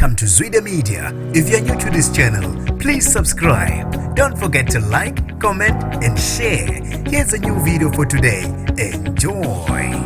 Welcome to Zwida Media. If you're new to this channel, please subscribe. Don't forget to like, comment, and share. Here's a new video for today. Enjoy.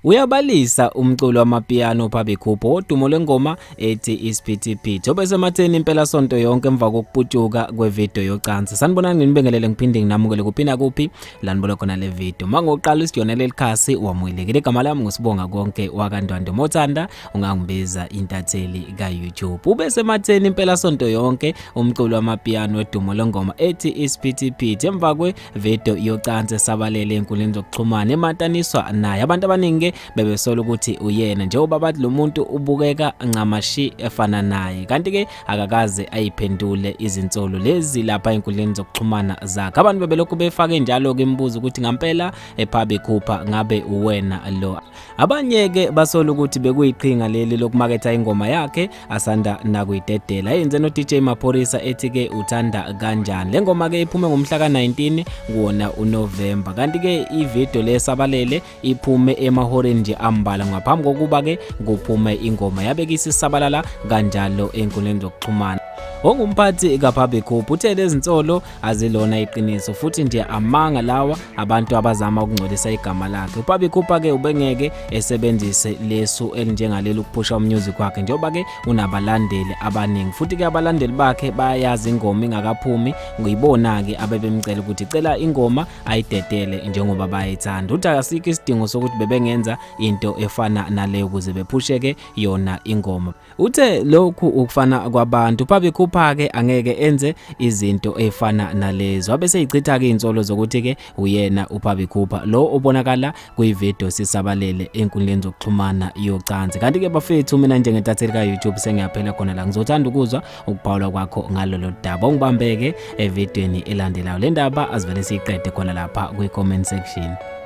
Uyabalisa umculi wamapiano phabikhupho odumo lengoma ethi isiphithiphithi obesematheni impela sonto yonke emva kokuputshuka kwevideo yocansi. Sanibonani nibingelele ngiphinde nginamukele kuphina kuphi lanibona khona le video. Mangoqala isijona lelikhasi wamuyilekile igama lami ngusibonga konke wakandwando Mothanda ungangibiza intatheli ka YouTube. Ubesematheni impela sonto yonke umculi wamapiano odumo lengoma ethi isiphithiphithi emva kwevideo yocansi sabalele enkuleni zokuxhumana emataniswa naye abantu abaningi bebesola ukuthi uyena njengoba bathi lo muntu ubukeka ncamashi efana naye kanti ke akakaze ayiphendule izinsolo lezi lapha enkundleni zokuxhumana zakhe. Abantu bebelokhu befake njalo ke imibuzo ukuthi ngampela ephabikhupha ngabe uwena lo. Abanye ke basola ukuthi bekuyiqhinga leli lokumaketha ingoma yakhe asanda nakuyidedela yenze no DJ Maphorisa ethi ke uthanda kanjani. Le ngoma ke iphume ngomhla ka-19 kuwona uNovember kanti ke ivideo lesabalele iphume emahoreni nje ambala ngaphambi kokuba ke kuphume ingoma yabekisa isabalala kanjalo enkundleni zokuxhumana. Ongumphathi kaphabikhupha uthe lezi nsolo azilona iqiniso futhi nje amanga lawa abantu abazama ukungcolisa igama lakhe. Uphabikhupha ke ubengeke esebenzise lesu elinjengalelo ukuphusha music wakhe njengoba ke unabalandeli abaningi futhi ke abalandeli bakhe bayazi ingoma ingakaphumi ngiyibona ke abebemcela ukuthi cela ingoma ayidedele njengoba bayithanda. Uthi asikho isidingo sokuthi bebengenza into efana naleyo ukuze bephusheke yona ingoma. Uthe lokhu ukufana kwabantu phabikhupha ke angeke enze izinto efana nalezo abese ichitha ke insolo zokuthi ke uyena uphabikhupha lo obonakala kuyivideo sisabalele enkundleni zokuxhumana yocansi. Kanti ke bafethu mina njengentatheli ka YouTube sengiyaphela khona la ngizothanda ukuzwa ukuphawula kwakho ngalolo daba. Ongibambeke evidweni elandelayo le ndaba azivele siyiqede khona lapha kwi comment section.